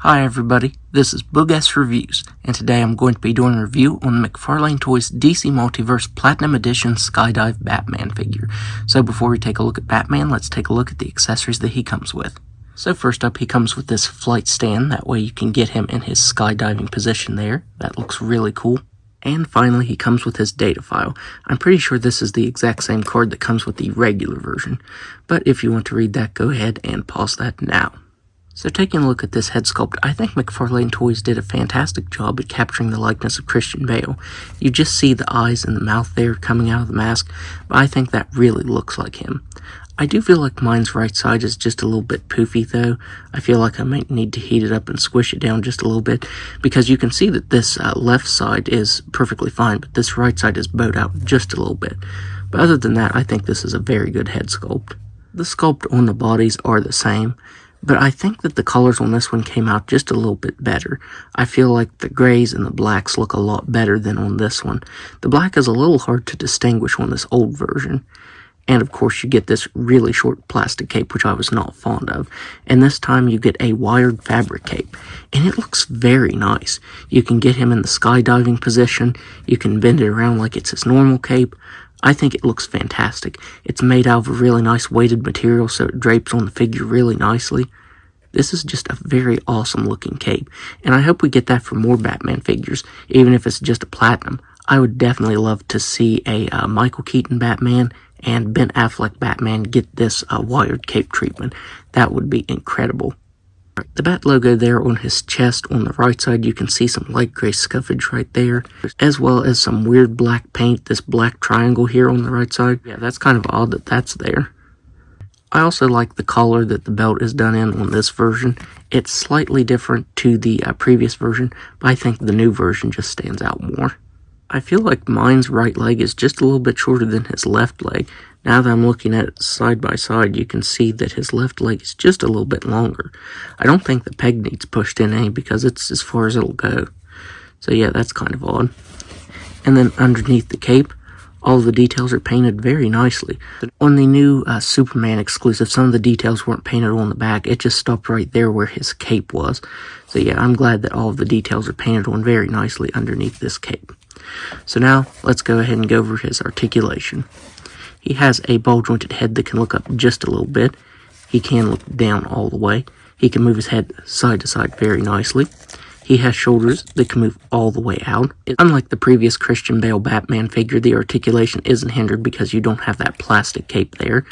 Hi everybody, this is Boog Reviews, and today I'm going to be doing a review on the McFarlane Toys DC Multiverse Platinum Edition Skydive Batman figure. So before we take a look at Batman, let's take a look at the accessories that he comes with. So first up, he comes with this flight stand, that way you can get him in his skydiving position there. That looks really cool. And finally, he comes with his data file. I'm pretty sure this is the exact same card that comes with the regular version, but if you want to read that, go ahead and pause that now. So taking a look at this head sculpt, I think McFarlane Toys did a fantastic job at capturing the likeness of Christian Bale. You just see the eyes and the mouth there coming out of the mask, but I think that really looks like him. I do feel like mine's right side is just a little bit poofy though. I feel like I might need to heat it up and squish it down just a little bit, because you can see that this left side is perfectly fine, but this right side is bowed out just a little bit. But other than that, I think this is a very good head sculpt. The sculpt on the bodies are the same, but I think that the colors on this one came out just a little bit better. I feel like the grays and the blacks look a lot better than on this one. The black is a little hard to distinguish on this old version. And of course you get this really short plastic cape, which I was not fond of. And this time you get a wired fabric cape. And it looks very nice. You can get him in the skydiving position. You can bend it around like it's his normal cape. I think it looks fantastic. It's made out of a really nice weighted material, so it drapes on the figure really nicely. This is just a very awesome looking cape, and I hope we get that for more Batman figures, even if it's just a platinum. I would definitely love to see a Michael Keaton Batman and Ben Affleck Batman get this wired cape treatment. That would be incredible. The Bat logo there on his chest on the right side, you can see some light gray scuffage right there, as well as some weird black paint, this black triangle here on the right side. Yeah, that's kind of odd that that's there. I also like the collar that the belt is done in on this version. It's slightly different to the previous version, but I think the new version just stands out more. I feel like mine's right leg is just a little bit shorter than his left leg. Now that I'm looking at it side by side, you can see that his left leg is just a little bit longer. I don't think the peg needs pushed in any because it's as far as it'll go. So yeah, that's kind of odd. And then underneath the cape, all the details are painted very nicely. On the new Superman exclusive, some of the details weren't painted on the back. It just stopped right there where his cape was. So yeah, I'm glad that all of the details are painted on very nicely underneath this cape. So now, let's go ahead and go over his articulation. He has a ball-jointed head that can look up just a little bit. He can look down all the way. He can move his head side to side very nicely. He has shoulders that can move all the way out. Unlike the previous Christian Bale Batman figure, the articulation isn't hindered because you don't have that plastic cape there.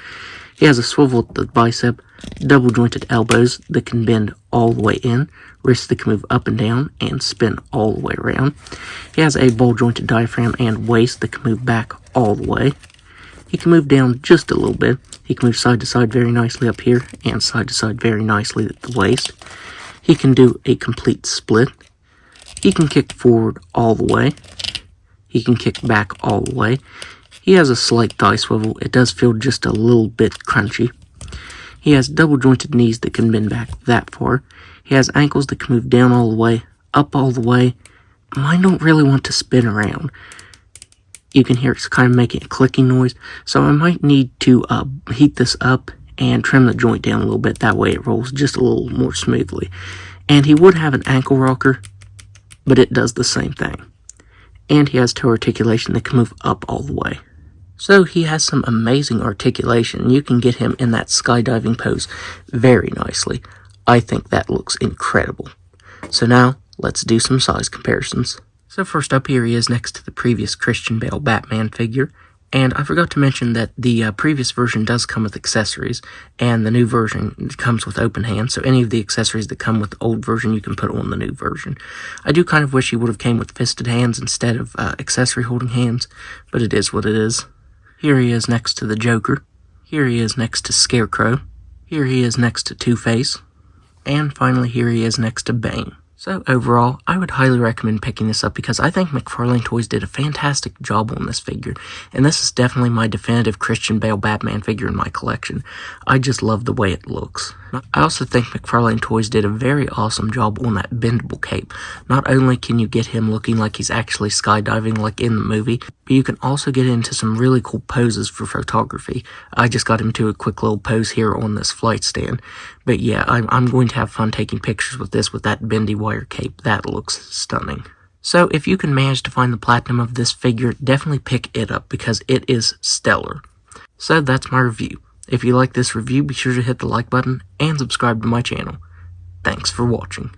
He has a swivel at the bicep, double-jointed elbows that can bend all the way in, wrists that can move up and down and spin all the way around. He has a ball-jointed diaphragm and waist that can move back all the way. He can move down just a little bit. He can move side to side very nicely up here and side to side very nicely at the waist. He can do a complete split. He can kick forward all the way. He can kick back all the way. He has a slight thigh swivel. It does feel just a little bit crunchy. He has double jointed knees that can bend back that far. He has ankles that can move down all the way, up all the way. Mine don't really want to spin around. You can hear it's kind of making a clicking noise, so I might need to heat this up and trim the joint down a little bit. That way it rolls just a little more smoothly. And he would have an ankle rocker, but it does the same thing. And he has toe articulation that can move up all the way. So he has some amazing articulation. You can get him in that skydiving pose very nicely. I think that looks incredible. So now, let's do some size comparisons. So first up, here he is next to the previous Christian Bale Batman figure. And I forgot to mention that the previous version does come with accessories, and the new version comes with open hands, so any of the accessories that come with the old version you can put on the new version. I do kind of wish he would have came with fisted hands instead of accessory holding hands, but it is what it is. Here he is next to the Joker. Here he is next to Scarecrow. Here he is next to Two-Face. And finally, here he is next to Bane. So overall, I would highly recommend picking this up because I think McFarlane Toys did a fantastic job on this figure, and this is definitely my definitive Christian Bale Batman figure in my collection. I just love the way it looks. I also think McFarlane Toys did a very awesome job on that bendable cape. Not only can you get him looking like he's actually skydiving like in the movie, but you can also get into some really cool poses for photography. I just got into a quick little pose here on this flight stand. But yeah, I'm going to have fun taking pictures with this with that bendy wire cape. That looks stunning. So if you can manage to find the platinum of this figure, definitely pick it up because it is stellar. So that's my review. If you like this review, be sure to hit the like button and subscribe to my channel. Thanks for watching.